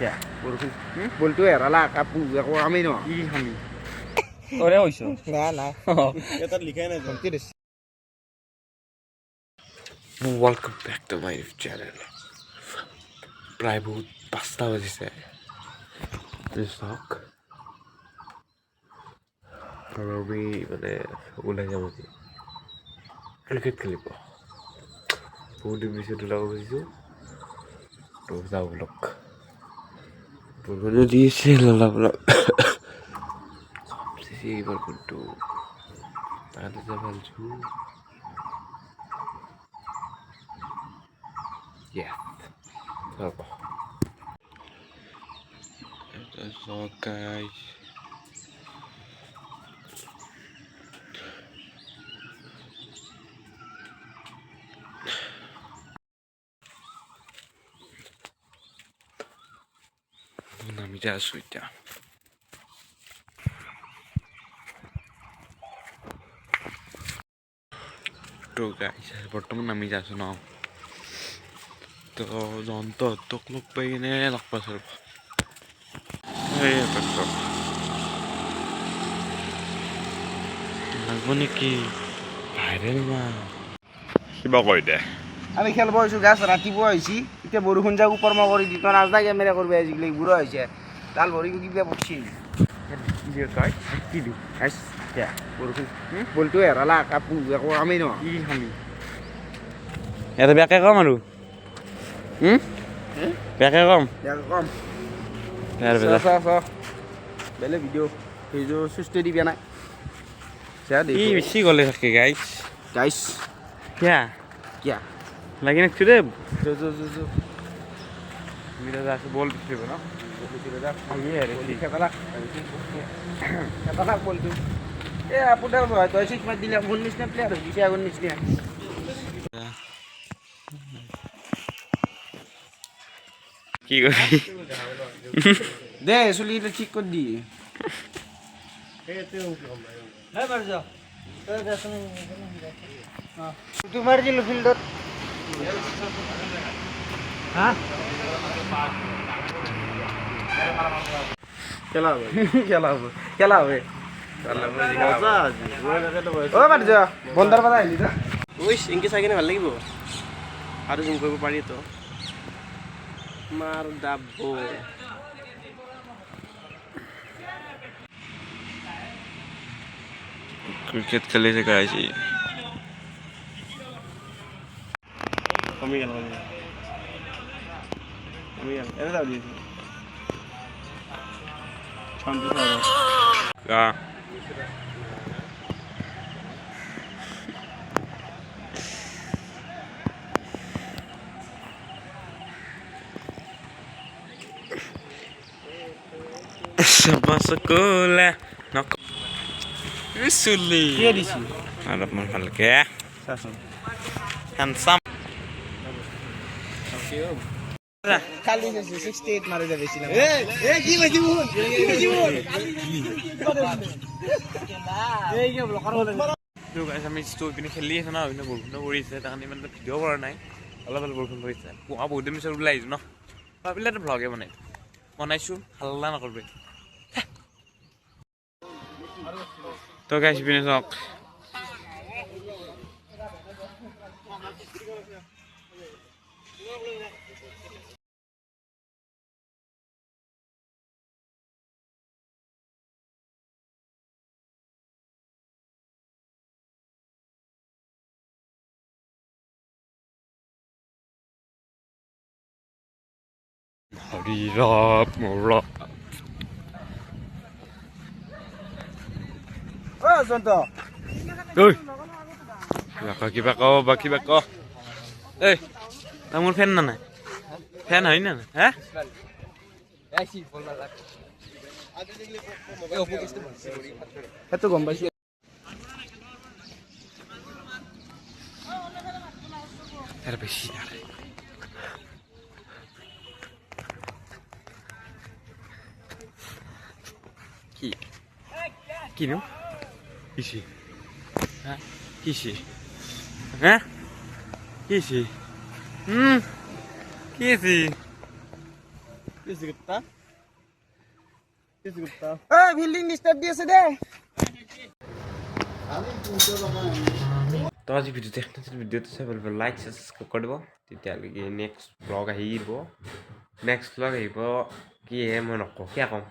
Ya, bol tu era lah kapu aku kami no. Ih kami. Ore hoiso. Nah, nah. Eta লিখাই নাই তো। Welcome back to my channel. প্ৰায় বহুত 5টা বাজিছে চাওক আৰু আমি মানে ওলাই যাম আজি ক্ৰিকেট খেলিব বহুত দিন পিছত ওলাব খুজিছোঁ তো যাওঁ বলক বৰষুণো দিছে অলপ অলপ এইবাৰ কোনটো তাতে যাব ভালছোঁ চাওক So guys, আমি যা আছো এতিয়া তো গাইস বৰ্তমান আমি যা আছো ন তো জন্ত তোক লগ পাই কিনে লগ পাইছো লাগব নেকি ভাইৰেল মা কিবা কৈ দে আমি খেলব আইছো গাছ ৰাতিপুৱা হৈছি এতিয়া বৰষুণ যাক উপৰমা কৰি দিত নাজদা কেমেৰা কৰবে আজিকালি বুঢ়া হৈছে তাল ভৰি কিবা পকছি দিয়ে কয় কি দি গাছ ya বৰষুণ বল tu era lah kapu aku kami no. ই kami. এটা বেয়াকে কম আৰু বেয়াকে কম Ya kom. यार बेटा So. Bele video. Video suste di biana. Saya deh. ই বেছি গলে থাকে গাইস Guys, क्या क्या? লাগি না চুরে Jo. মিরা যাচ্ছে বল দিতে না ये रे Kata bol tu. Apa dah buat? Tu asyik mati lah. Gunnis ni player. Bisa gunnis ni. কি করি Deh, suli le chik kod di. Hai Marjo. Tu marji lu fielder. Ha? Kela be. Oh, Marjo. Bondar pada ini dah. ওইস ইনকে চাই কিনে ভাল লাগিব আৰু জুম কৰিব পাৰি তো মাৰ দাবো ক্রিকেট খেলেছে গাইছি কমি গেল এটা দাও দিয়েছি শান্তি কা Sama sekolah nok Usuli Dia di sini. Ada pun halke handsome Kali ni 68 mari dah besi lah. কি কইছি মুন কি মুন এই কি ব্লকার হল তো গাইস আমি স্টোর পিনে খেলি আছে না ওইনে বৰষুণ পৰিছে তাকান ইমান ভিডিঅ' কৰা নাই অলপ অলপ বৰষুণ পৰিছে পুৱা বহুত দিন পিছত ওলাই আহিছো ন ভাবিলে তো ভ্লগে বনাইছো হাল্লা নকৰবে তো গাইস পিনে চাওক Hurry up, Mora. Oh, Sonto. Oi. Baki bako. Eh, tamur fan na? Fan hai na? Ha? Itu gombas. Era beshi na. Ki no? Kishi. Ha? Kishi. Ha? Kishi. Kishi. Fielding disturb দি আছে দে তো আজি ভিডিঅ'টো ভিডিঅ'টো চাই ভাল পালে লাইক সাবস্ক্ৰাইব কৰি দিব তেতিয়ালৈকে নেক্সট ব্লগ আহিব নেক্সট ব্লগ আহিব কি মই নকওঁ কিয় ক'ম